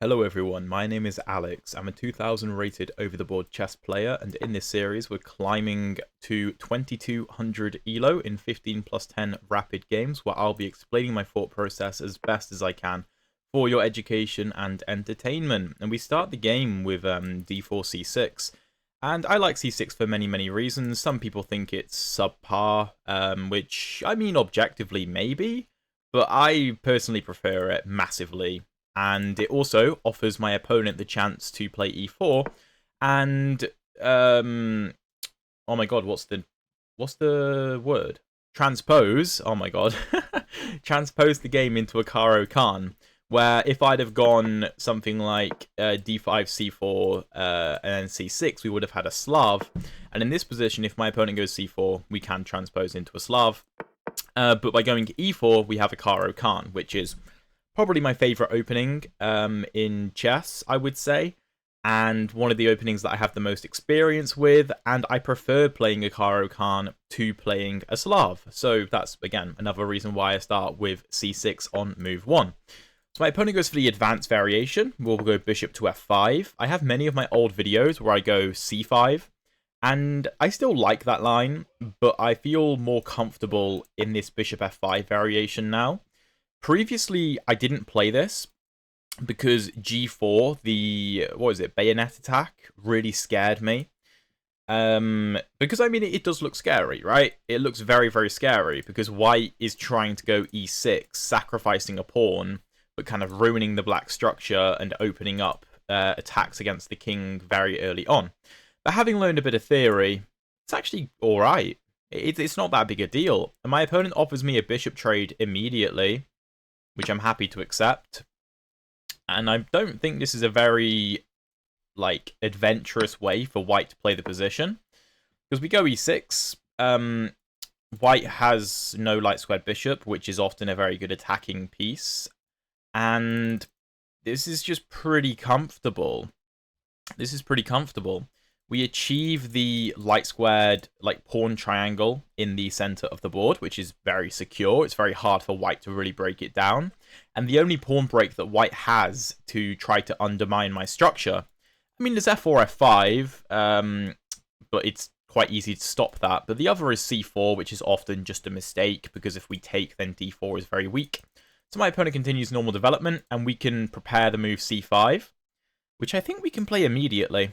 Hello everyone, my name is Alex. I'm a 2000 rated over-the-board chess player, and in this series we're climbing to 2200 ELO in 15 plus 10 rapid games, where I'll be explaining my thought process as best as I can for your education and entertainment. And we start the game with d4 c6, and I like c6 for many reasons. Some people think it's subpar, which, I mean, objectively maybe, but I personally prefer it massively. And it also offers my opponent the chance to play e4 and oh my god, what's the word? Transpose. Oh my god. Transpose the game into a Caro Kann, where if I'd have gone something like d5 c4 and then c6, we would have had a Slav. And in this position, if my opponent goes c4, we can transpose into a Slav. But by going e4, we have a Caro Kann, which is probably my favourite opening in chess, I would say, and one of the openings that I have the most experience with, and I prefer playing a Caro Kann to playing a Slav. So that's, again, another reason why I start with c6 on move 1. So my opponent goes for the advanced variation. We'll go bishop to f5. I have many of my old videos where I go c5, and I still like that line, but I feel more comfortable in this bishop f5 variation now. Previously, I didn't play this because g4, the, Bayonet Attack, really scared me. Because, I mean, it does look scary, right? It looks very scary because white is trying to go e6, sacrificing a pawn, but kind of ruining the black structure and opening up attacks against the king very early on. But having learned a bit of theory, it's actually alright. It's not that big a deal. And my opponent offers me a bishop trade immediately, which I'm happy to accept. And I don't think this is a very, adventurous way for white to play the position. Because we go e6, white has no light-squared bishop, which is often a very good attacking piece. And this is just pretty comfortable. This is pretty comfortable. We achieve the light-squared, pawn triangle in the center of the board, which is very secure. It's very hard for white to really break it down. And the only pawn break that white has to try to undermine my structure, I mean, there's f4, f5, but it's quite easy to stop that. But the other is c4, which is often just a mistake, because if we take, then d4 is very weak. So my opponent continues normal development, and we can prepare the move c5, which I think we can play immediately.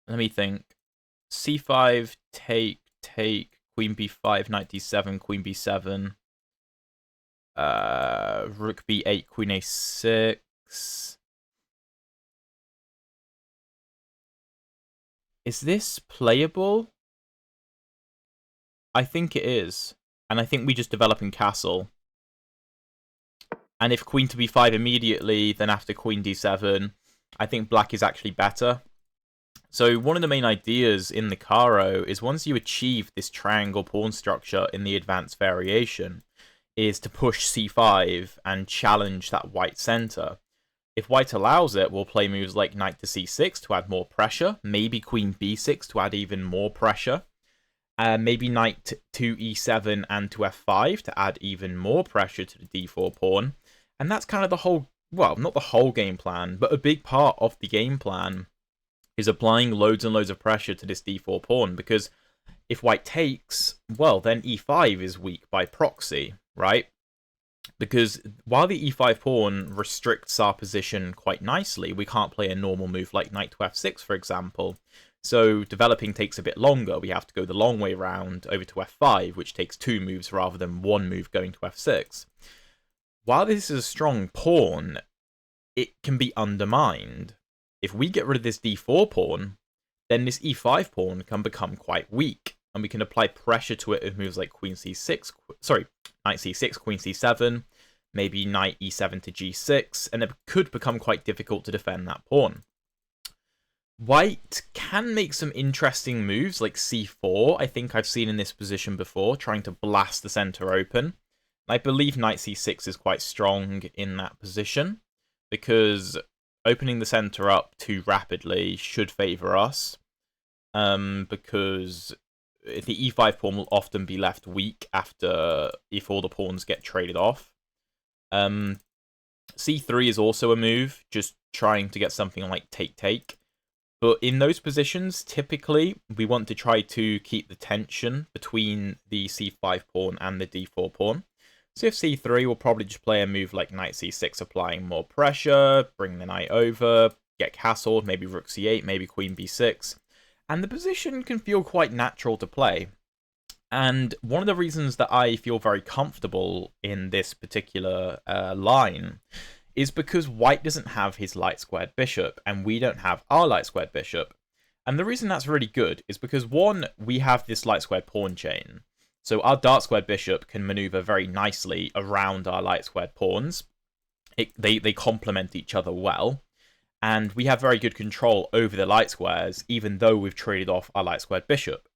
Let me think. c5, take, queen b5, knight d7, queen b7. Rook b8, queen a6. Is this playable? I think it is. And I think we just develop in castle. And if queen to b5 immediately, then after queen d7, I think black is actually better. So one of the main ideas in the Caro is once you achieve this triangle pawn structure in the advanced variation, is to push c5 and challenge that white center. If white allows it, we'll play moves like knight to c6 to add more pressure, maybe queen b6 to add even more pressure, maybe knight to e7 and to f5 to add even more pressure to the d4 pawn. And that's kind of the whole, well, not the whole game plan, but a big part of the game plan is applying loads and loads of pressure to this d4 pawn, because if white takes, well, then e5 is weak by proxy, right? Because while the e5 pawn restricts our position quite nicely, we can't play a normal move like knight to f6, for example. So developing takes a bit longer. We have to go the long way round over to f5, which takes 2 moves rather than 1 move going to f6. While this is a strong pawn, it can be undermined. If we get rid of this d4 pawn, then this e5 pawn can become quite weak, and we can apply pressure to it with moves like queen c6, knight c6, queen c7, maybe knight e7 to g6, and it could become quite difficult to defend that pawn. White can make some interesting moves like c4, I think I've seen in this position before, trying to blast the center open. I believe knight c6 is quite strong in that position, because opening the center up too rapidly should favor us, because the e5 pawn will often be left weak after if all the pawns get traded off. c3 is also a move, just trying to get something like take. But in those positions, typically, we want to try to keep the tension between the c5 pawn and the d4 pawn. So if c3, we'll probably just play a move like knight c6, applying more pressure, bring the knight over, get castled, maybe rook c8, maybe queen b6. And the position can feel quite natural to play. And one of the reasons that I feel very comfortable in this particular line is because white doesn't have his light squared bishop, and we don't have our light squared bishop. And the reason that's really good is because, one, we have this light squared pawn chain. So our dark squared bishop can maneuver very nicely around our light squared pawns. They complement each other well. And we have very good control over the light squares, even though we've traded off our light squared bishop.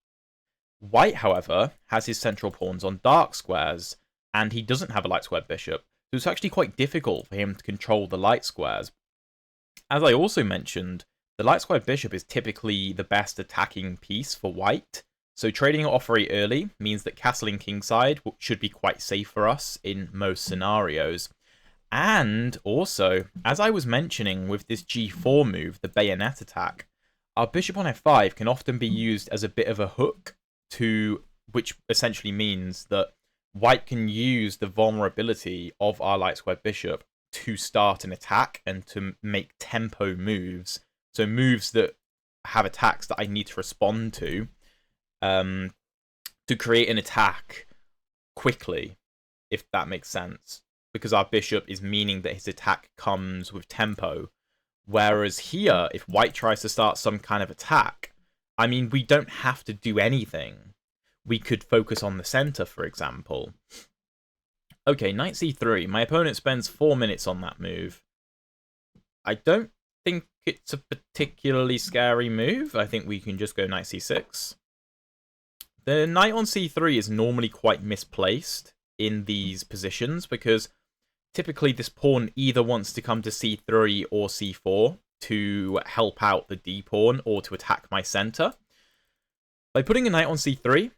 White, however, has his central pawns on dark squares, and he doesn't have a light squared bishop. So it's actually quite difficult for him to control the light squares. As I also mentioned, the light squared bishop is typically the best attacking piece for white. So trading it off very early means that castling kingside should be quite safe for us in most scenarios. And also, as I was mentioning with this g4 move, the Bayonet Attack, our bishop on f5 can often be used as a bit of a hook, which essentially means that white can use the vulnerability of our light squared bishop to start an attack and to make tempo moves. So moves that have attacks that I need to respond to create an attack quickly, if that makes sense. Because our bishop is meaning that his attack comes with tempo. Whereas here, if white tries to start some kind of attack, I mean, we don't have to do anything. We could focus on the center, for example. Okay, knight c3. My opponent spends 4 minutes on that move. I don't think it's a particularly scary move. I think we can just go knight c6. The knight on c3 is normally quite misplaced in these positions because typically this pawn either wants to come to c3 or c4 to help out the d pawn or to attack my center. By putting a knight on c3,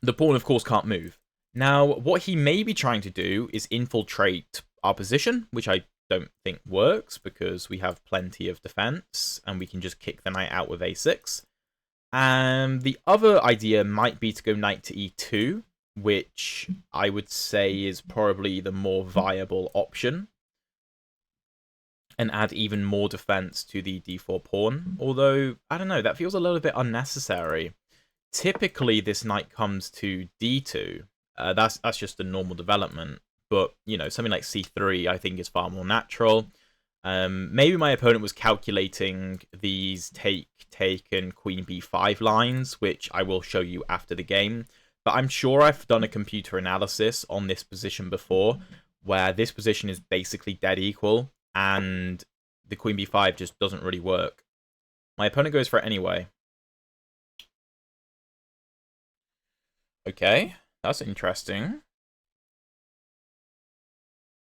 the pawn, of course, can't move. Now, what he may be trying to do is infiltrate our position, which I don't think works because we have plenty of defense and we can just kick the knight out with a6. And the other idea might be to go knight to e2, which I would say is probably the more viable option, and add even more defense to the d4 pawn. Although, I don't know, that feels a little bit unnecessary. Typically, this knight comes to d2. That's just a normal development. But, you know, something like c3 I think is far more natural. Maybe my opponent was calculating these take, and queen b5 lines, which I will show you after the game. But I'm sure I've done a computer analysis on this position before, where this position is basically dead equal, and the queen b5 just doesn't really work. My opponent goes for it anyway. Okay, that's interesting.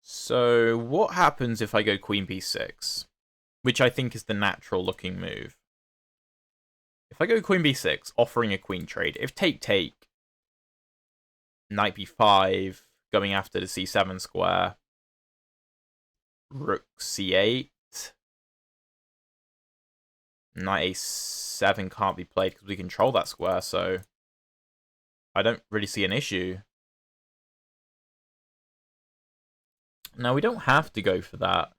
So what happens if I go queen b6? Which I think is the natural looking move. If I go queen b6, offering a queen trade, if take, knight b5, going after the c7 square, rook c8, knight a7 can't be played because we control that square, so I don't really see an issue. Now, we don't have to go for that.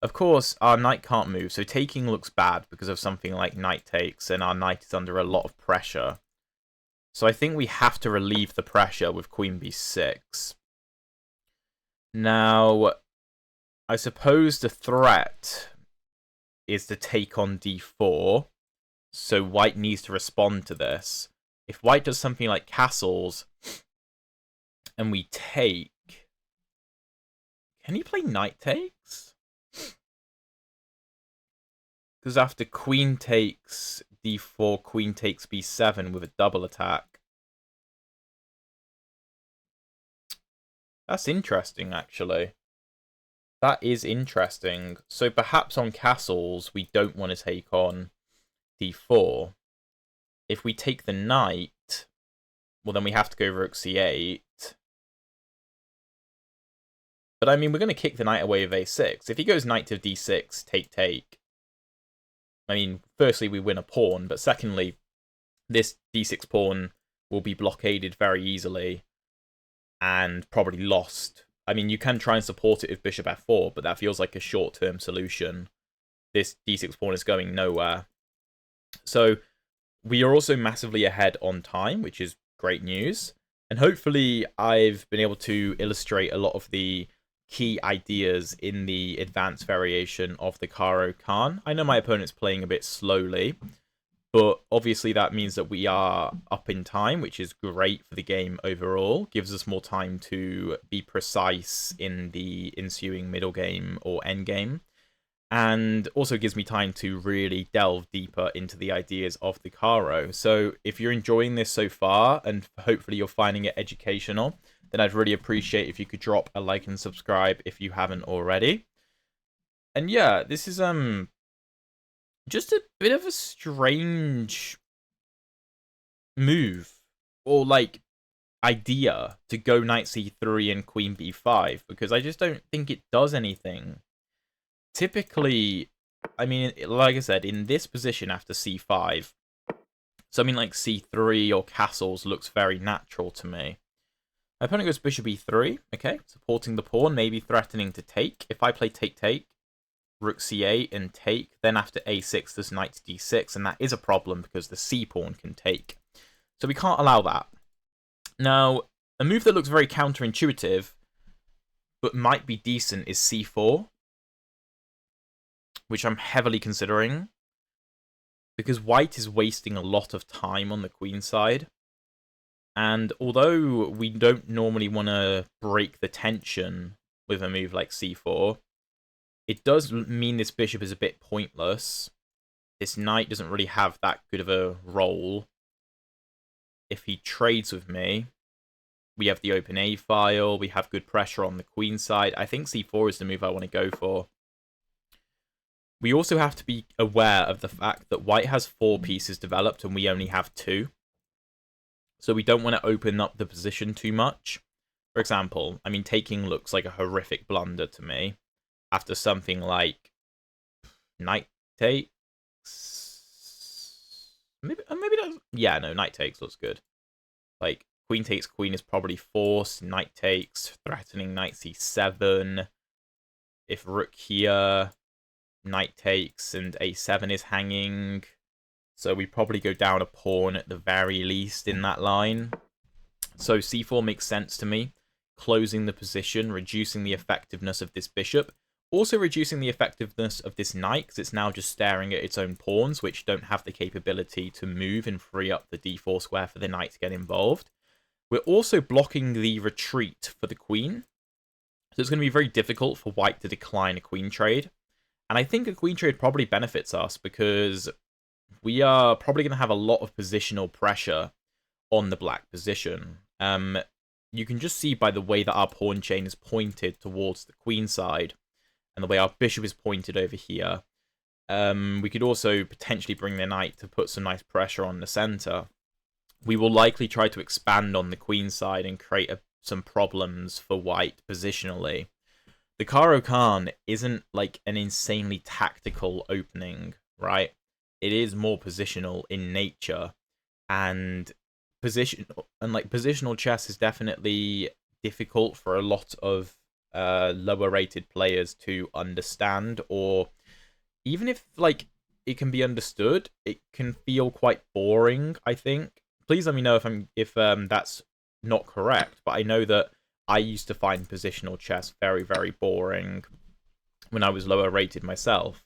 Of course, our knight can't move, so taking looks bad because of something like knight takes, and our knight is under a lot of pressure. So I think we have to relieve the pressure with queen b6. Now, I suppose the threat is to take on d4, so white needs to respond to this. If white does something like castles, and we take... Can he play knight takes? Because after queen takes d4, queen takes b7 with a double attack. That's interesting, actually. That is interesting. So perhaps on castles, we don't want to take on d4. If we take the knight, well, then we have to go rook c8. But I mean, we're going to kick the knight away with a6. If he goes knight to d6, take. I mean, firstly, we win a pawn, but secondly, this d6 pawn will be blockaded very easily and probably lost. I mean, you can try and support it with bishop f4, but that feels like a short-term solution. This d6 pawn is going nowhere. So we are also massively ahead on time, which is great news. And hopefully I've been able to illustrate a lot of the key ideas in the advanced variation of the Caro Kann. I know my opponent's playing a bit slowly, but obviously that means that we are up in time, which is great for the game overall. Gives us more time to be precise in the ensuing middle game or end game. And also gives me time to really delve deeper into the ideas of the Caro. So if you're enjoying this so far, and hopefully you're finding it educational, then I'd really appreciate if you could drop a like and subscribe if you haven't already. And yeah, this is just a bit of a strange move, or like idea, to go knight c3 and queen b5, because I just don't think it does anything. Typically, I mean, like I said, in this position after c5, something like c3 or castles looks very natural to me. My opponent goes bishop e3, okay, supporting the pawn, maybe threatening to take. If I play take, rook c8 and take, then after a6 there's knight to d6, and that is a problem because the c pawn can take. So we can't allow that. Now, a move that looks very counterintuitive, but might be decent, is c4. Which I'm heavily considering, because white is wasting a lot of time on the queen side. And although we don't normally want to break the tension with a move like c4, it does mean this bishop is a bit pointless. This knight doesn't really have that good of a role. If he trades with me, we have the open A file, we have good pressure on the queen side. I think c4 is the move I want to go for. We also have to be aware of the fact that white has 4 pieces developed and we only have 2. So we don't want to open up the position too much. For example, I mean, taking looks like a horrific blunder to me. After something like knight takes... Maybe that's... Yeah, no, knight takes looks good. Like, queen takes queen is probably forced. Knight takes, threatening knight c7. If rook here... Knight takes and a7 is hanging, so we probably go down a pawn at the very least in that line. So c4 makes sense to me, closing the position, reducing the effectiveness of this bishop, also reducing the effectiveness of this knight, because it's now just staring at its own pawns, which don't have the capability to move and free up the d4 square for the knight to get involved. We're also blocking the retreat for the queen, so it's going to be very difficult for white to decline a queen trade. And I think a queen trade probably benefits us because we are probably going to have a lot of positional pressure on the black position. You can just see by the way that our pawn chain is pointed towards the queen side and the way our bishop is pointed over here. We could also potentially bring the knight to put some nice pressure on the center. We will likely try to expand on the queen side and create some problems for white positionally. The Caro Kann isn't like an insanely tactical opening, right? It is more positional in nature, and positional chess is definitely difficult for a lot of lower rated players to understand, or even if like it can be understood, it can feel quite boring, I think. Please let me know if that's not correct, but I know that I used to find positional chess very, very boring when I was lower rated myself.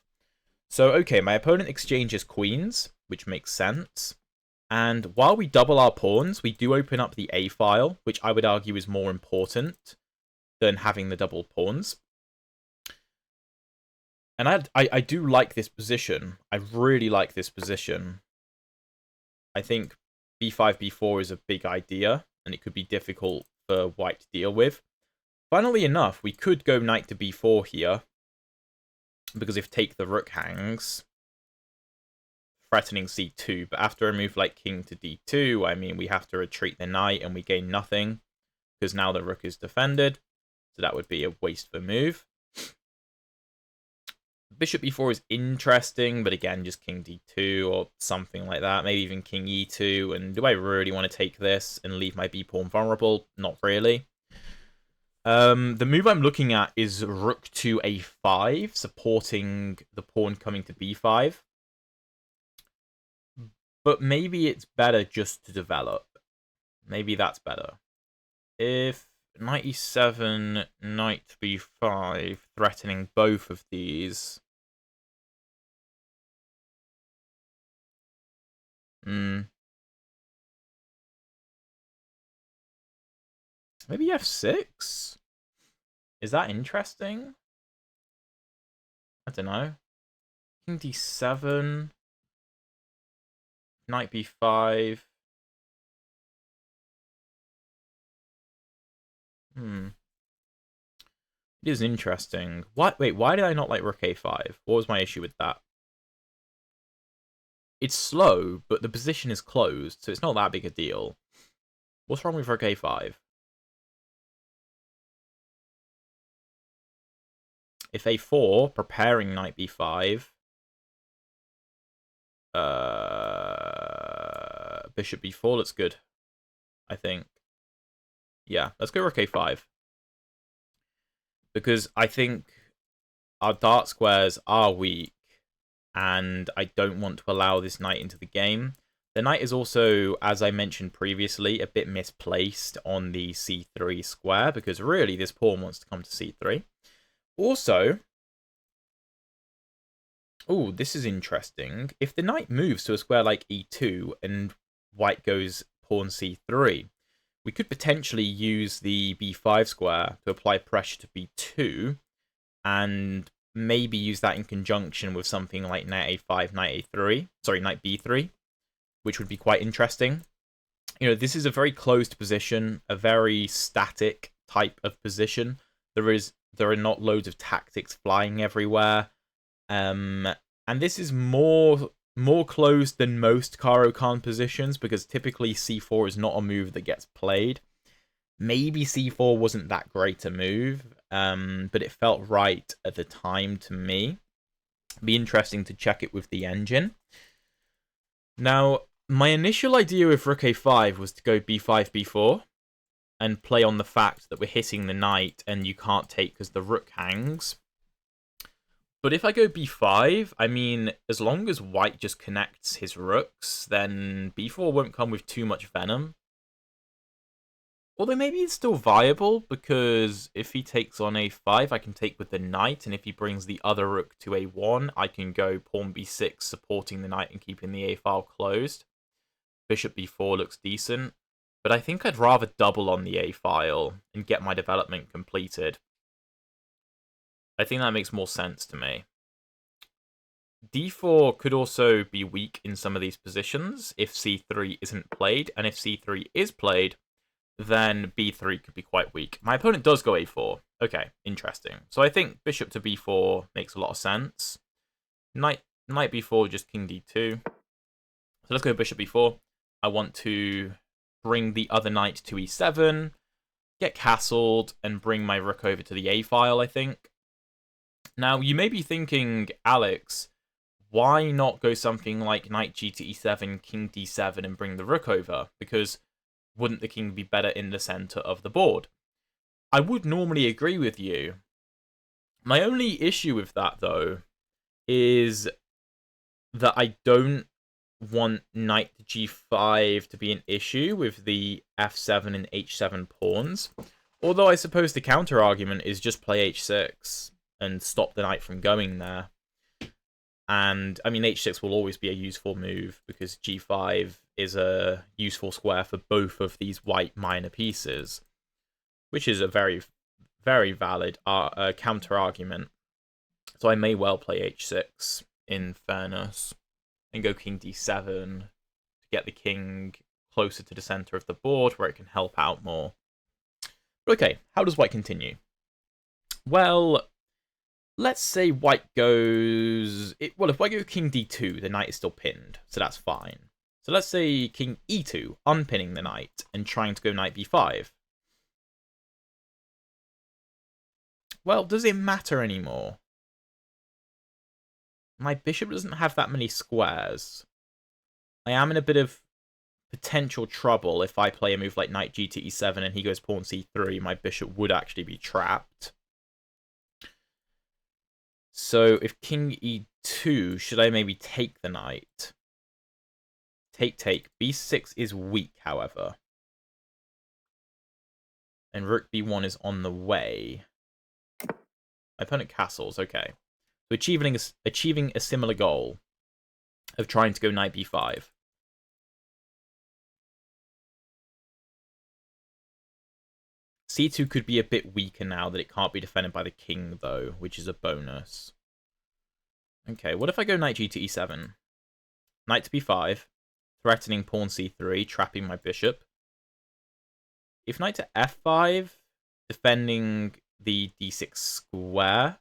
So, okay, my opponent exchanges queens, which makes sense. And while we double our pawns, we do open up the A file, which I would argue is more important than having the double pawns. And I do like this position. I really like this position. I think b5, b4 is a big idea, and it could be difficult for white to deal with. Funnily enough, we could go knight to b4 here, because if take the rook hangs, threatening c2, but after a move like king to d2, I mean, we have to retreat the knight and we gain nothing, because now the rook is defended. So that would be a waste of a move. Bishop b4 is interesting, but again, just king d2 or something like that. Maybe even king e2. And do I really want to take this and leave my b-pawn vulnerable? Not really. The move I'm looking at is rook to a5, supporting the pawn coming to b5. But maybe it's better just to develop. Maybe that's better. If knight e7, knight b5, threatening both of these. Maybe f6? Is that interesting? I don't know. King d7. Knight b5. It is interesting. What? Wait, why did I not like rook a5? What was my issue with that? It's slow, but the position is closed, so it's not that big a deal. What's wrong with rook a5? If a4, preparing knight b5, bishop b4 looks good, I think. Yeah, let's go rook a5. Because I think our dart squares are weak, and I don't want to allow this knight into the game. The knight is also, as I mentioned previously, a bit misplaced on the c3 square, because really this pawn wants to come to c3. Also, oh, this is interesting. If the knight moves to a square like e2 and white goes pawn c3, we could potentially use the b5 square to apply pressure to b2 and maybe use that in conjunction with something like knight a5, knight a3, sorry, knight b3, which would be quite interesting. You know, this is a very closed position, a very static type of position. There are not loads of tactics flying everywhere. And this is more closed than most Caro Kann positions, because typically c4 is not a move that gets played. Maybe c4 wasn't that great a move, but it felt right at the time to me. Be interesting to check it with the engine. Now, my initial idea with rook a5 was to go b5, b4, and play on the fact that we're hitting the knight and you can't take because the rook hangs. But if I go b5, I mean, as long as white just connects his rooks, then b4 won't come with too much venom. Although maybe it's still viable, because if he takes on a5, I can take with the knight, and if he brings the other rook to a1, I can go pawn b6, supporting the knight and keeping the a-file closed. Bishop b4 looks decent, but I think I'd rather double on the a-file and get my development completed. I think that makes more sense to me. d4 could also be weak in some of these positions if c3 isn't played, and if c3 is played, then b3 could be quite weak. My opponent does go a4. Okay, interesting. So I think bishop to b4 makes a lot of sense. Knight b4, just king d2. So let's go bishop b4. I want to bring the other knight to e7, get castled, and bring my rook over to the a-file, I think. Now, you may be thinking, Alex, why not go something like knight g to e7, king d7, and bring the rook over? Because wouldn't the king be better in the center of the board? I would normally agree with you. My only issue with that, though, is that I don't want knight g5 to be an issue with the f7 and h7 pawns. Although I suppose the counter argument is just play h6 and stop the knight from going there. And, I mean, h6 will always be a useful move, because g5 is a useful square for both of these white minor pieces, which is a very, very valid counter-argument. So I may well play h6, in fairness, and go king d7 to get the king closer to the center of the board, where it can help out more. But okay, how does white continue? Well, let's say white goes... Well, if white goes king d2, the knight is still pinned, so that's fine. So let's say king e2, unpinning the knight, and trying to go knight b5. Well, does it matter anymore? My bishop doesn't have that many squares. I am in a bit of potential trouble if I play a move like knight g to e7 and he goes pawn c3. My bishop would actually be trapped. So if king e2, should I maybe take the knight? Take. b6 is weak, however. And rook b1 is on the way. My opponent castles, okay. So achieving a similar goal of trying to go knight b5. c2 could be a bit weaker now that it can't be defended by the king, though, which is a bonus. Okay, what if I go knight g to e7? Knight to b5, threatening pawn c3, trapping my bishop. If knight to f5, defending the d6 square.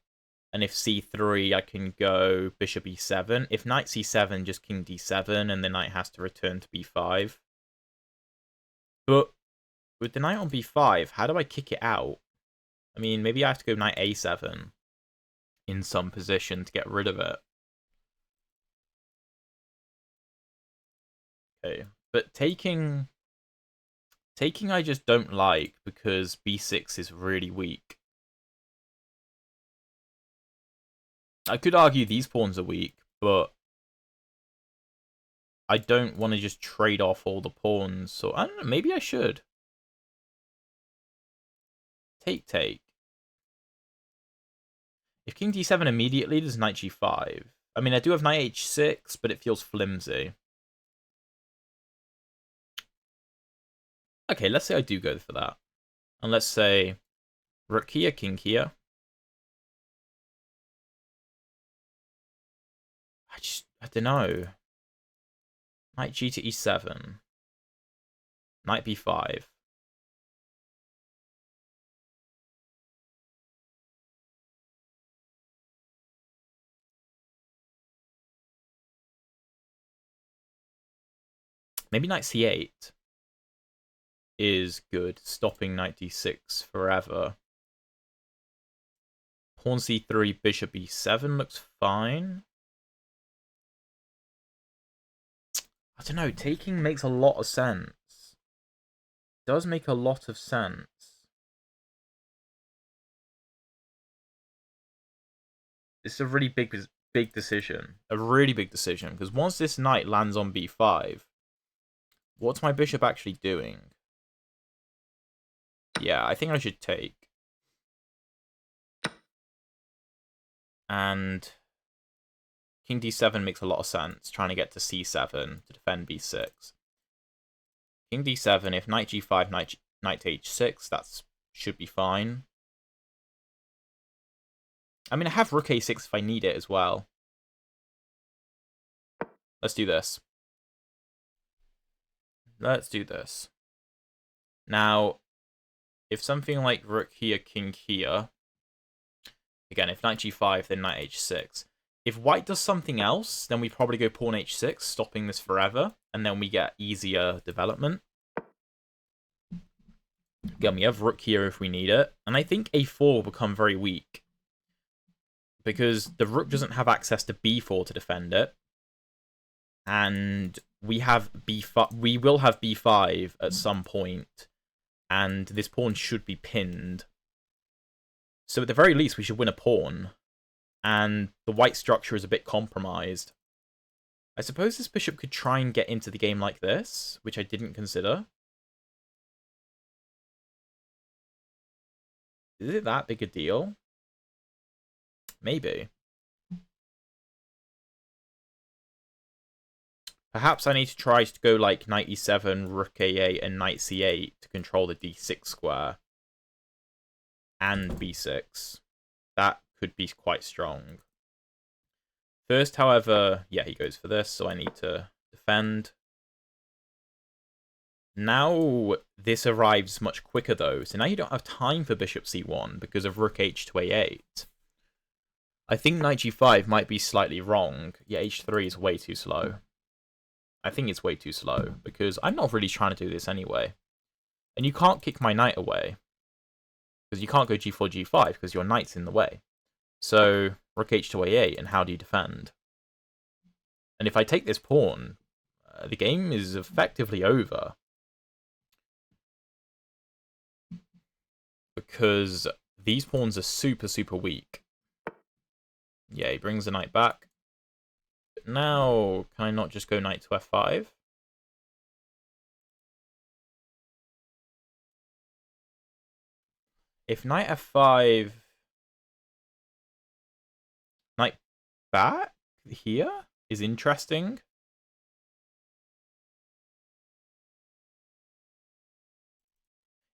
And if c3, I can go bishop e7. If knight c7, just king d7, and the knight has to return to b5. But with the knight on b5, how do I kick it out? I mean, maybe I have to go knight a7 in some position to get rid of it. Okay, but taking I just don't like because b6 is really weak. I could argue these pawns are weak, but I don't want to just trade off all the pawns. So I don't know, maybe I should. Take. If king d7 immediately, there's knight g5. I mean, I do have knight h6, but it feels flimsy. Okay, let's say I do go for that. And let's say rook here, king here. I don't know. Knight g to e7. Knight b5. Maybe knight c8 is good, stopping knight d6 forever. Pawn c3, bishop e7 looks fine. I don't know, taking makes a lot of sense. It does make a lot of sense. It's a really big decision. A really big decision, because once this knight lands on b5, what's my bishop actually doing? Yeah, I think I should take. And king d7 makes a lot of sense, trying to get to c7 to defend b6. King d7, if knight g5, knight to h6, that should be fine. I mean, I have rook a6 if I need it as well. Let's do this. Let's do this. Now, if something like rook here, king here, again, if knight g5, then knight h6. If white does something else, then we probably go pawn h6, stopping this forever, and then we get easier development. Again, we have rook here if we need it, and I think a4 will become very weak, because the rook doesn't have access to b4 to defend it, and we have b5. We will have b5 at some point, and this pawn should be pinned. So at the very least, we should win a pawn. And the white structure is a bit compromised. I suppose this bishop could try and get into the game like this, which I didn't consider. Is it that big a deal? Maybe. Perhaps I need to try to go like knight e7, rook a8, and knight c8 to control the d6 square. And b6. That could be quite strong. First, however, yeah, he goes for this, so I need to defend. Now, this arrives much quicker, though, so now you don't have time for bishop c1 because of rook h to a8. I think knight g5 might be slightly wrong. Yeah, h3 is way too slow. I think it's way too slow, because I'm not really trying to do this anyway. And you can't kick my knight away. because you can't go g4, g5 because your knight's in the way. So rook h to a8, and how do you defend? And if I take this pawn, the game is effectively over. Because these pawns are super, super weak. Yeah, he brings the knight back. But now, can I not just go knight to f5? If knight f5... Knight back here is interesting.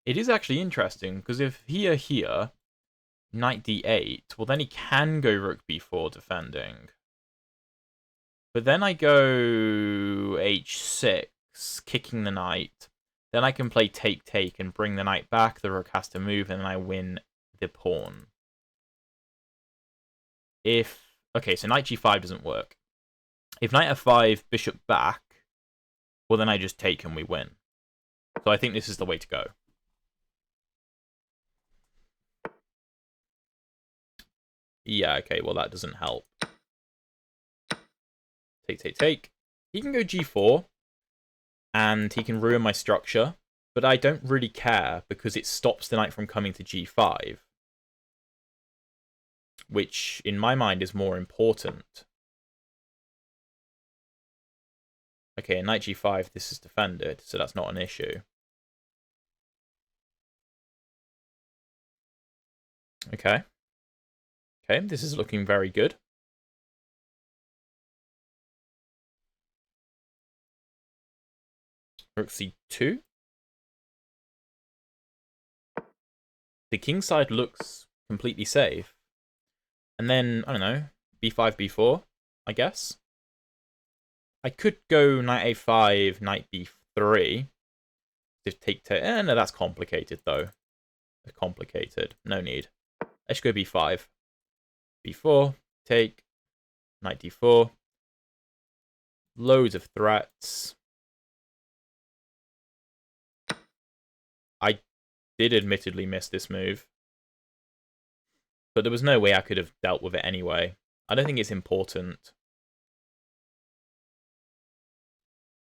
It is actually interesting, because if here, knight d8, well then he can go rook b4 defending. But then I go h6, kicking the knight. Then I can play take and bring the knight back, the rook has to move, and then I win the pawn. Okay, so knight g5 doesn't work. If knight f5, bishop back, well then I just take and we win. So I think this is the way to go. Yeah, okay, well that doesn't help. Take. He can go g4, and he can ruin my structure, but I don't really care, because it stops the knight from coming to g5. Which, in my mind, is more important. Okay, knight g5, this is defended, so that's not an issue. Okay. Okay, this is looking very good. Rook c2. The king side looks completely safe. And then, I don't know, b5, b4, I guess. I could go knight a5, knight b3. Just take... no, that's complicated, though. It's complicated. No need. I should go b5. b4, take, knight d4. Loads of threats. I did admittedly miss this move. But there was no way I could have dealt with it anyway. I don't think it's important.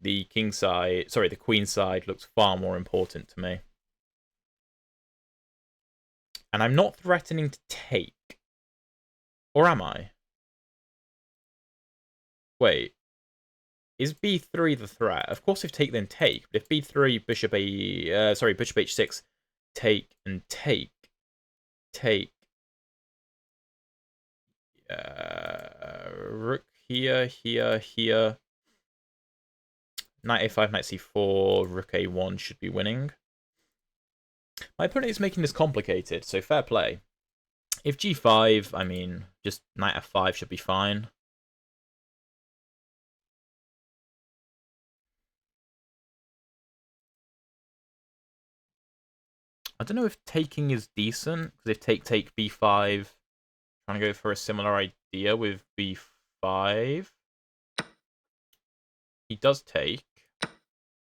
The king side, sorry, the queen side looks far more important to me. And I'm not threatening to take. Or am I? Wait. Is b3 the threat? Of course, if take, then take. But if b3, bishop bishop h6, take and take. Rook here. Knight a5, knight c4, rook a1 should be winning. My opponent is making this complicated, so fair play. If g5, I mean, just knight f5 should be fine. I don't know if taking is decent, because if take b5, trying to go for a similar idea with b5. He does take.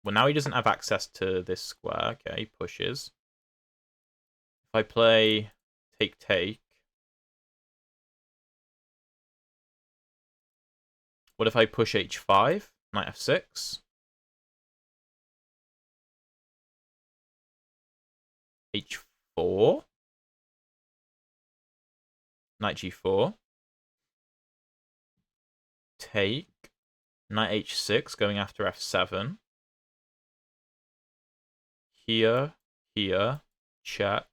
Well, now he doesn't have access to this square. Okay, he pushes. If I play take. What if I push h5? Knight f6. h4. Knight g4. Take. Knight h6, going after f7. Here, check.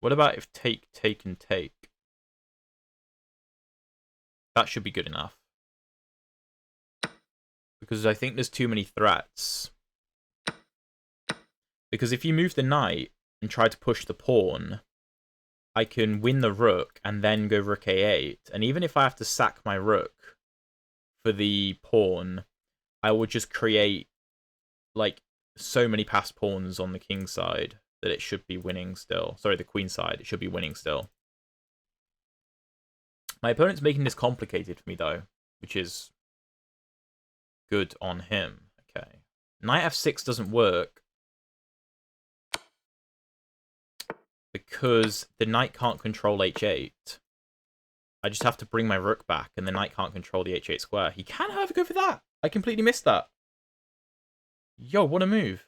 What about if take, and take? That should be good enough. Because I think there's too many threats. Because if you move the knight and try to push the pawn, I can win the rook and then go rook a8. And even if I have to sack my rook for the pawn, I will just create like so many passed pawns on the king side that it should be winning still. Sorry, the queen side, it should be winning still. My opponent's making this complicated for me though, which is good on him. Okay. Knight f6 doesn't work because the knight can't control h8. I just have to bring my rook back, and the knight can't control the h8 square. He can, however, go for that. I completely missed that. Yo, what a move.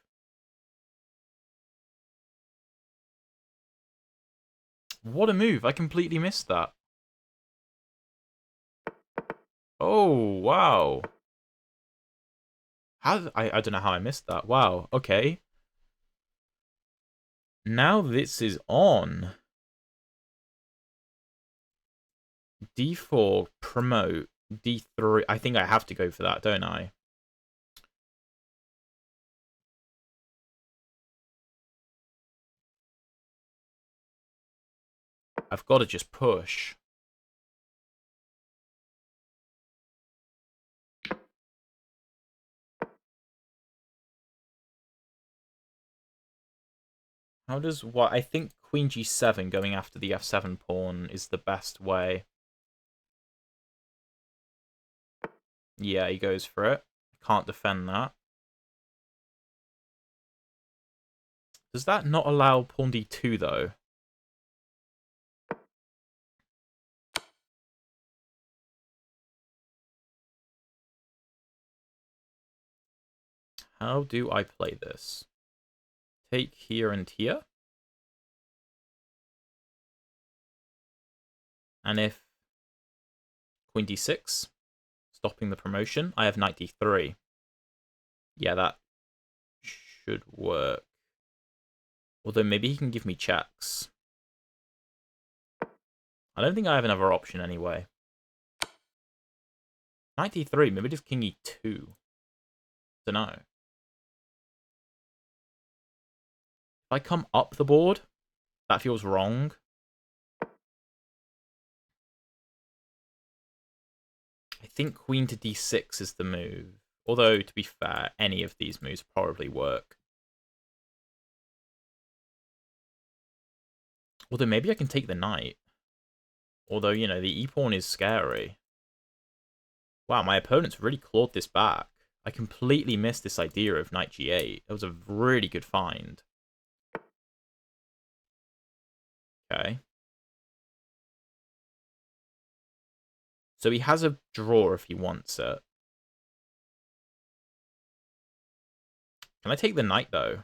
What a move. I completely missed that. Oh, wow. I don't know how I missed that. Wow, okay. Now this is on. D4, promote. D3. I think I have to go for that, don't I? I've got to just push. How does what? I think Queen G7 going after the F7 pawn is the best way. Yeah, he goes for it. Can't defend that. Does that not allow pawn D2 though? How do I play this? Take here and here. And if Queen D6, stopping the promotion, I have Knight D3. Yeah, that should work. Although maybe he can give me checks. I don't think I have another option anyway. Knight D3, maybe just King E2. Dunno. If I come up the board, that feels wrong. I think Queen to D6 is the move. Although, to be fair, any of these moves probably work. Although maybe I can take the knight. Although, you know, the e-pawn is scary. Wow, my opponent's really clawed this back. I completely missed this idea of knight g8. It was a really good find. Okay. So he has a draw if he wants it. Can I take the knight, though?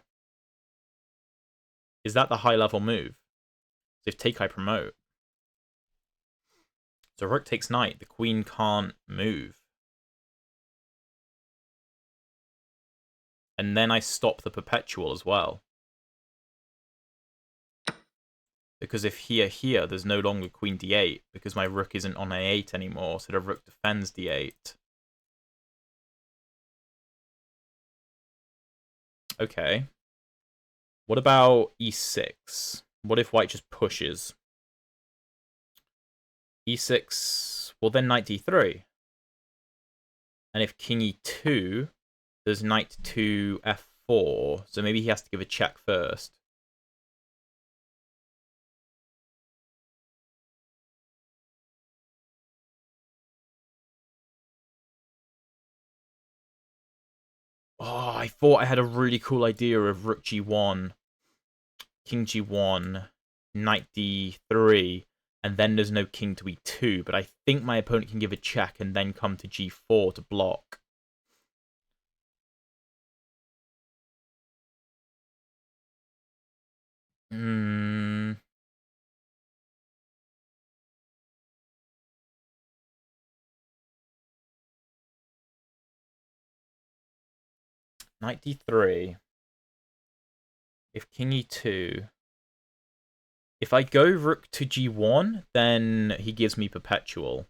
Is that the high-level move? So if take, I promote. So rook takes knight. The queen can't move. And then I stop the perpetual as well. Because if here, there's no longer queen d8, because my rook isn't on a8 anymore, so the rook defends d8. Okay. What about e6? What if white just pushes? E6, well then knight d3. And if king e2, there's knight to f4, so maybe he has to give a check first. Oh, I thought I had a really cool idea of rook g1, king g1, knight d3, and then there's no king to e2, but I think my opponent can give a check and then come to g4 to block. Knight d3. If king e2. If I go rook to g1, then he gives me perpetual.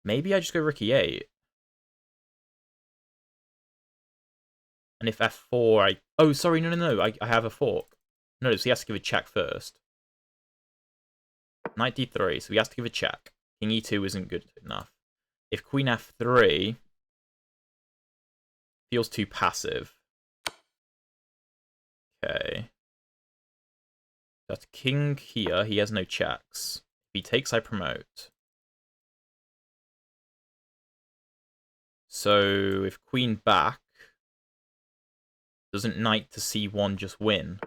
Maybe I just go rook e8. And if f4, I... Oh, sorry, no. I have a fork. No, so he has to give a check first. Knight d3, so he has to give a check. King e2 isn't good enough. If queen f3... Feels too passive. Okay. That's king here. He has no checks. If he takes, I promote. So if queen back, doesn't knight to c1 just win?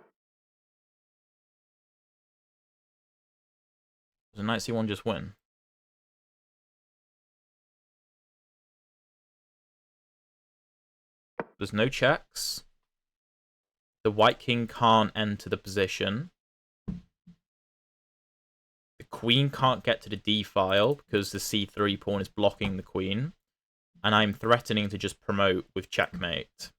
Does knight c1 just win? There's no checks. The white king can't enter the position. The queen can't get to the d file because the c3 pawn is blocking the queen. And I'm threatening to just promote with checkmate.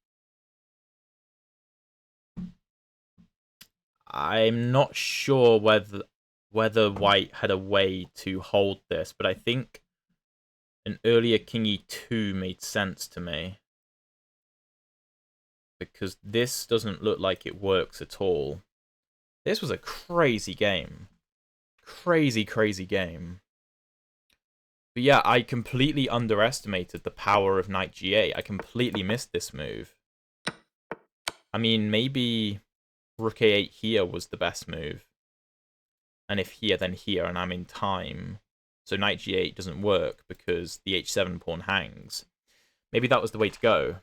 I'm not sure whether white had a way to hold this, but I think an earlier king e2 made sense to me. Because this doesn't look like it works at all. This was a crazy game. Crazy, crazy game. But yeah, I completely underestimated the power of knight g8. I completely missed this move. I mean, maybe rook a8 here was the best move. And if here, then here, and I'm in time. So knight g8 doesn't work because the h7 pawn hangs. Maybe that was the way to go.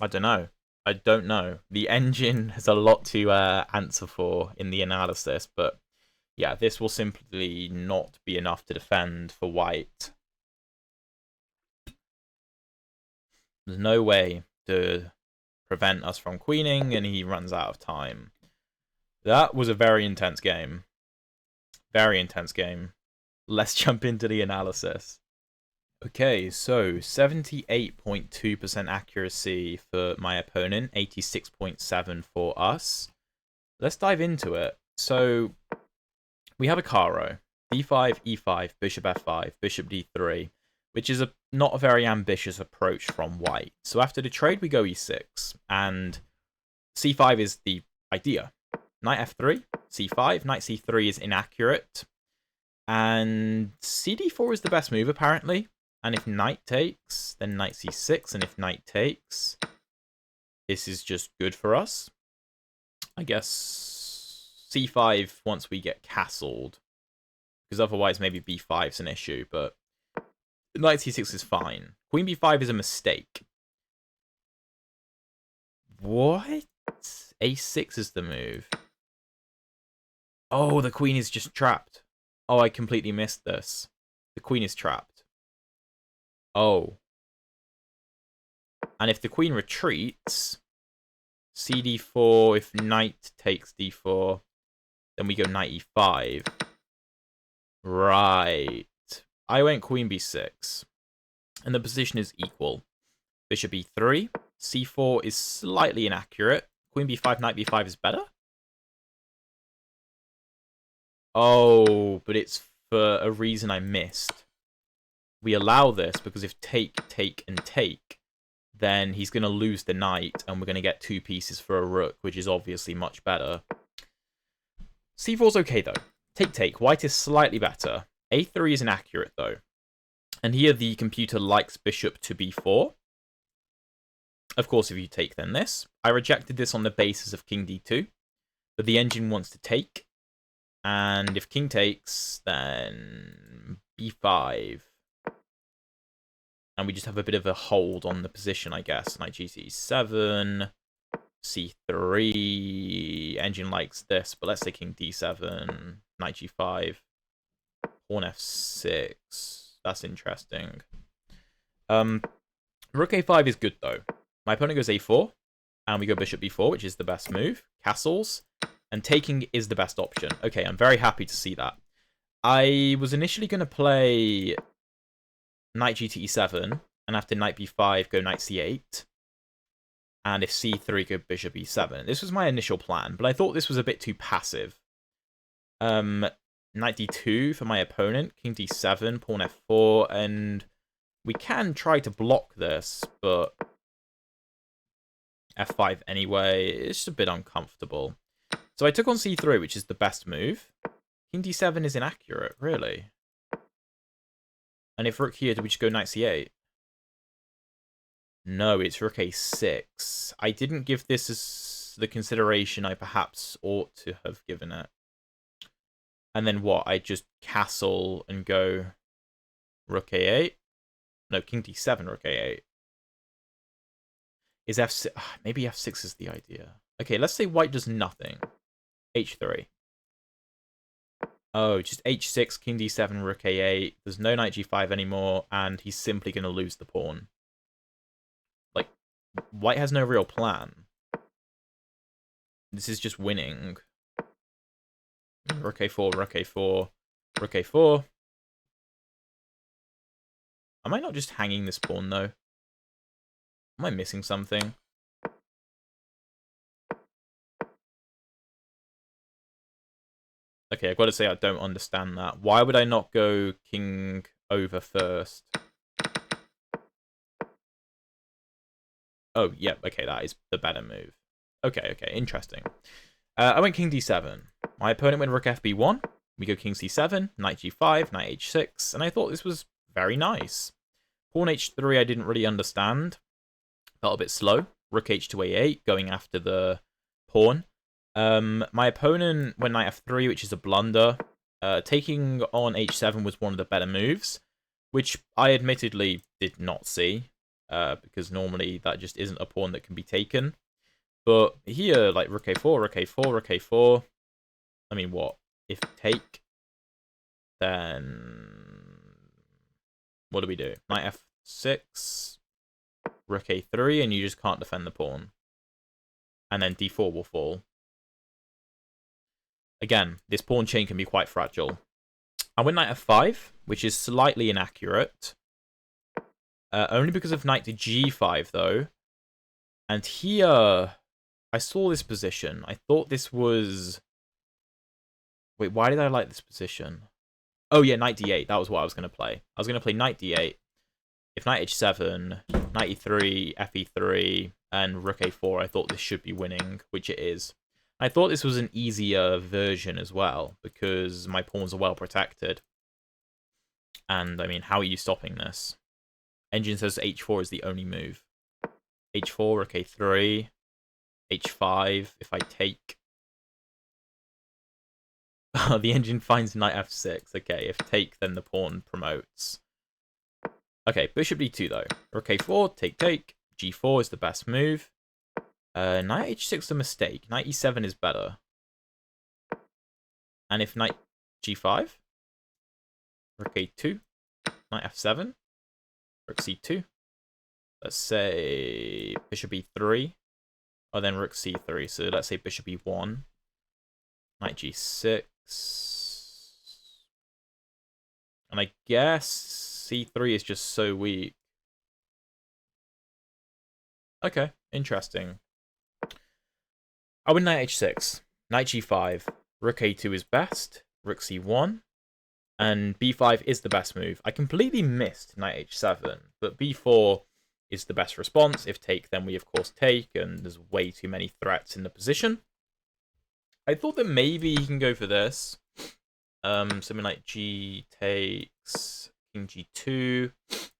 I don't know. I don't know. The engine has a lot to answer for in the analysis, but yeah, this will simply not be enough to defend for white. There's no way to prevent us from queening, and he runs out of time. That was a very intense game. Very intense game. Let's jump into the analysis. Okay, so 78.2% accuracy for my opponent, 86.7% for us. Let's dive into it. So we have a Caro, d5, e5, bishop f5, bishop d3, which is not a very ambitious approach from white. So after the trade, we go e6, and c5 is the idea. Knight f3, c5, knight c3 is inaccurate, and cd4 is the best move, apparently. And if knight takes, then knight c6, and if knight takes, this is just good for us. I guess c5 once we get castled, because otherwise maybe b5 is an issue, but knight c6 is fine. Queen b5 is a mistake. What? a6 is the move. Oh, the queen is just trapped. Oh, I completely missed this. The queen is trapped. Oh. And if the queen retreats, cd4, if knight takes d4, then we go knight e5. Right. I went queen b6. And the position is equal. Bishop e3. c4 is slightly inaccurate. Queen b5, knight b5 is better? Oh, but it's for a reason I missed. We allow this because if take, take, and take, then he's going to lose the knight, and we're going to get 2 pieces for a rook, which is obviously much better. c4's okay, though. Take, take. White is slightly better. a3 is inaccurate, though. And here the computer likes bishop to b4. Of course, if you take, then this. I rejected this on the basis of king d2, but the engine wants to take. And if king takes, then b5. And we just have a bit of a hold on the position, I guess. Knight g7, c3. Engine likes this, but let's say king d7, knight g5, pawn f6. That's interesting. Rook a5 is good, though. My opponent goes a4, and we go bishop b4, which is the best move. Castles, and taking is the best option. Okay, I'm very happy to see that. I was initially going to play knight g to e7, and after knight b5, go knight c8. And if c3, go bishop e7. This was my initial plan, but I thought this was a bit too passive. Knight d2 for my opponent, king d7, pawn f4, and we can try to block this, but f5 anyway. It's just a bit uncomfortable. So I took on c3, which is the best move. King d7 is inaccurate, really. And if rook here, do we just go knight c8? No, it's rook a6. I didn't give this as the consideration I perhaps ought to have given it. And then what? I just castle and go rook a8? No, king d7, rook a8. Is f6... Maybe f6 is the idea. Okay, let's say white does nothing. h3. Oh, just h6, king d7, rook a8. There's no knight g5 anymore, and he's simply going to lose the pawn. Like, white has no real plan. This is just winning. Rook a4, rook a4, rook a4. Am I not just hanging this pawn, though? Am I missing something? Okay, I've got to say I don't understand that. Why would I not go king over first? Oh, yeah, okay, that is the better move. Okay, interesting. I went king d7. My opponent went rook fb1. We go king c7, knight g5, knight h6, and I thought this was very nice. Pawn h3 I didn't really understand. Felt a bit slow. Rook h to a8, going after the pawn. My opponent went knight f3, which is a blunder. Taking on h7 was one of the better moves, which I admittedly did not see, because normally that just isn't a pawn that can be taken. But here, like rook a4, rook a4, rook a4. I mean, what? If take, then what do we do? Knight f6, rook a3, and you just can't defend the pawn. And then d4 will fall. Again, this pawn chain can be quite fragile. I went knight f5, which is slightly inaccurate. Only because of knight to g5, though. And here, I saw this position. I thought this was... Wait, why did I like this position? Oh, yeah, knight d8. That was what I was going to play. I was going to play knight d8. If knight h7, knight e3, fe3, and rook a4, I thought this should be winning, which it is. I thought this was an easier version as well, because my pawns are well protected. And, I mean, how are you stopping this? Engine says h4 is the only move. h4, rook a3, h5, if I take... the engine finds knight f6. Okay, if take, then the pawn promotes. Okay, bishop d2, though. Rook a4, take, g4 is the best move. Knight h6 is a mistake. Knight e7 is better. And if knight g5, rook a2, knight f7, rook c2. Let's say bishop e3, or then rook c3. So let's say bishop e1, knight g6. And I guess c3 is just so weak. Okay, interesting. I win knight h6, knight g5, rook a2 is best, rook c1, and b5 is the best move. I completely missed knight h7, but b4 is the best response. If take, then we of course take, and there's way too many threats in the position. I thought that maybe he can go for this. Something like g takes, king g2,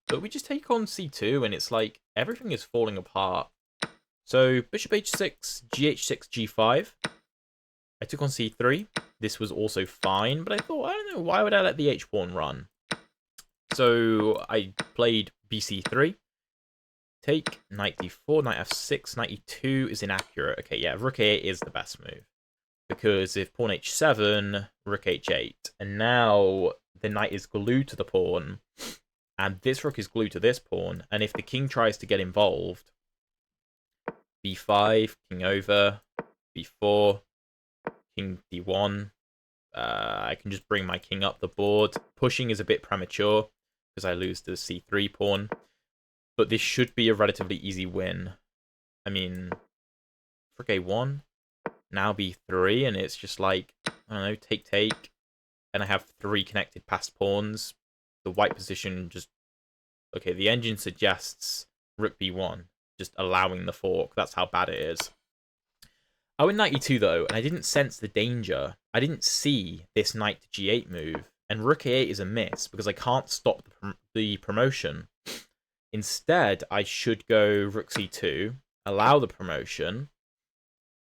but we just take on c2, and it's like everything is falling apart. So bishop h6, gh6, g5. I took on c3. This was also fine, but I thought, I don't know, why would I let the h-pawn run? So I played bc3. Take, knight d4, knight f6, knight e2 is inaccurate. Okay, yeah, rook a8 is the best move. Because if pawn h7, rook h8, and now the knight is glued to the pawn, and this rook is glued to this pawn, and if the king tries to get involved, b5, king over, b4, king d1, I can just bring my king up the board. Pushing is a bit premature, because I lose the c3 pawn, but this should be a relatively easy win. I mean, rook a1, now b3, and it's just like, I don't know, take, and I have 3 connected passed pawns. The white position just... Okay, the engine suggests rook b1, just allowing the fork. That's how bad it is. I went knight e2, though, and I didn't sense the danger. I didn't see this knight to g8 move, and rook a8 is a miss, because I can't stop the promotion. Instead, I should go rook c2, allow the promotion,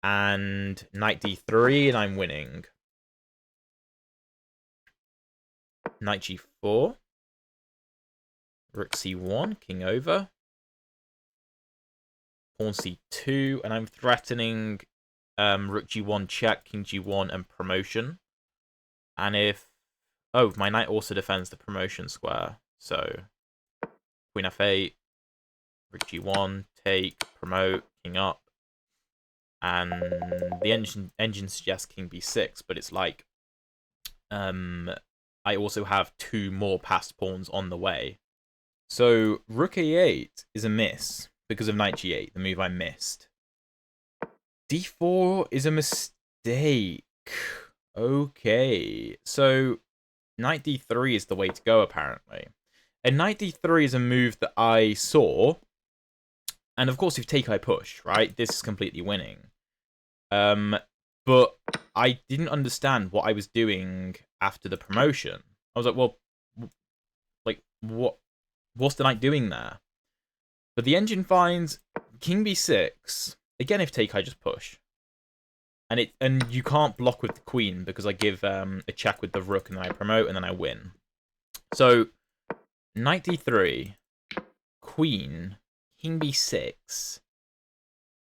and knight d3, and I'm winning. Knight g4. Rook c1, king over. Pawn c2, and I'm threatening rook g1 check, king g1, and promotion. And if... Oh, my knight also defends the promotion square. So, queen f8, rook g1, take, promote, king up. And the engine suggests king b6, but it's like... I also have 2 more passed pawns on the way. So, rook a8 is a miss because of knight g8, the move I missed. d4 is a mistake. Okay, so knight d3 is the way to go, apparently. And knight d3 is a move that I saw. And of course, if take, I push, right? This is completely winning. But I didn't understand what I was doing after the promotion. I was like, well, like, what's the knight doing there? But the engine finds king b6. Again, if take, I just push. And you can't block with the queen because I give a check with the rook and then I promote and then I win. So, knight d3, queen, king b6.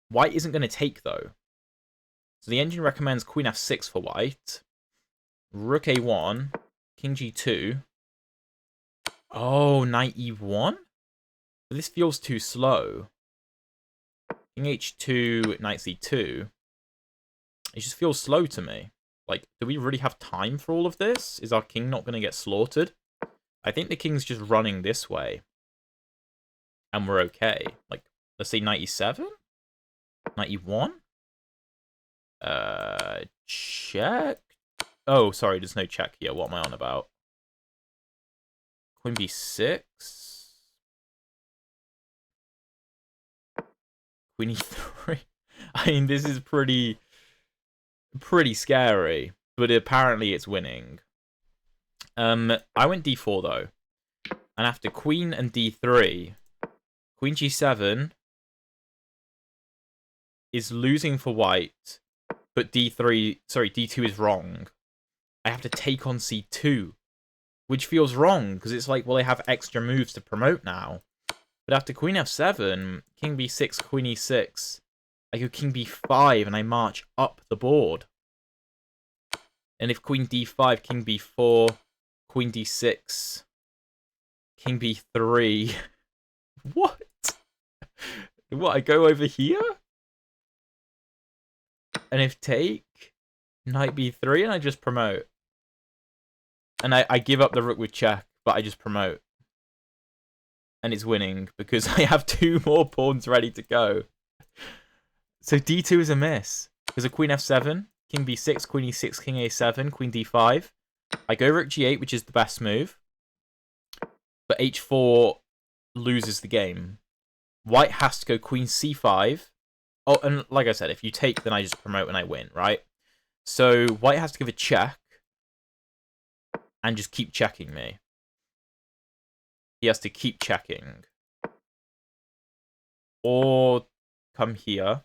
White isn't going to take, though. So the engine recommends queen f6 for white. Rook a1, king g2. Oh, knight e1? But this feels too slow. King h2, knight c2. It just feels slow to me. Like, do we really have time for all of this? Is our king not going to get slaughtered? I think the king's just running this way. And we're okay. Like, let's say knight e7? Knight e1? Check? Oh, sorry, there's no check here. What am I on about? Queen b6? Queen e3? I mean, this is pretty scary, but apparently it's winning. I went d4 though, and after queen and d3, queen g7 is losing for white, but d2 is wrong. I have to take on c2, which feels wrong because it's like, well, I have extra moves to promote now. But after queen f7, king b6, queen e6, I go king b5 and I march up the board. And if queen d5, king b4, queen d6, king b3... What? What, I go over here? And if take, knight b3 and I just promote. And I give up the rook with check, but I just promote. And it's winning because I have 2 more pawns ready to go. So d2 is a miss. There's a queen f7, king b6, queen e6, king a7, queen d5. I go rook g8, which is the best move. But h4 loses the game. White has to go queen c5. Oh, and like I said, if you take, then I just promote and I win, right? So white has to give a check. And just keep checking me. He has to keep checking. Or come here.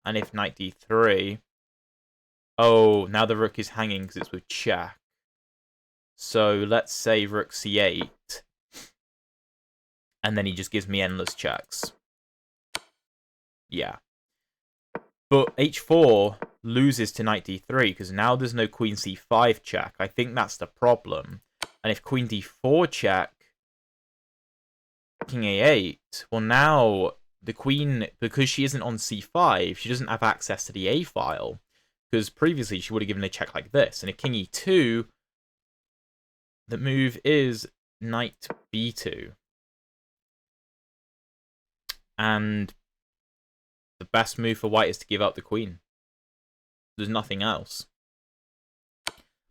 And if knight d3... Oh, now the rook is hanging because it's with check. So let's say rook c8. And then he just gives me endless checks. Yeah. But h4 loses to knight d3 because now there's no queen c5 check. I think that's the problem. And if queen d4 check, king a8, well now the queen, because she isn't on c5, she doesn't have access to the a file. Because previously she would have given a check like this. And if king e2, the move is knight b2. And the best move for white is to give up the queen. There's nothing else.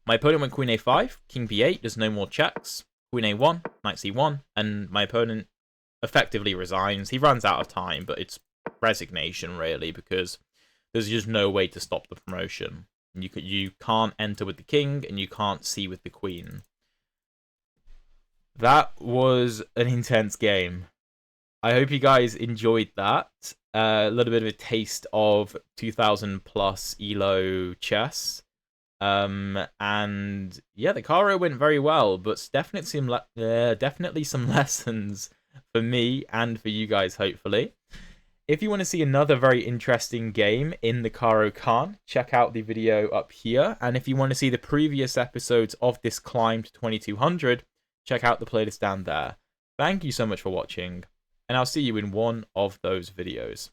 My opponent went queen a5, king b8, there's no more checks. Queen a1, knight c1, and my opponent effectively resigns. He runs out of time, but it's resignation, really, because there's just no way to stop the promotion. You can't enter with the king, and you can't see with the queen. That was an intense game. I hope you guys enjoyed that. A little bit of a taste of 2000 plus ELO chess. And yeah, the Caro went very well, but definitely some lessons for me and for you guys, hopefully. If you want to see another very interesting game in the Caro Kann, check out the video up here. And if you want to see the previous episodes of this climb to 2200, check out the playlist down there. Thank you so much for watching, and I'll see you in one of those videos.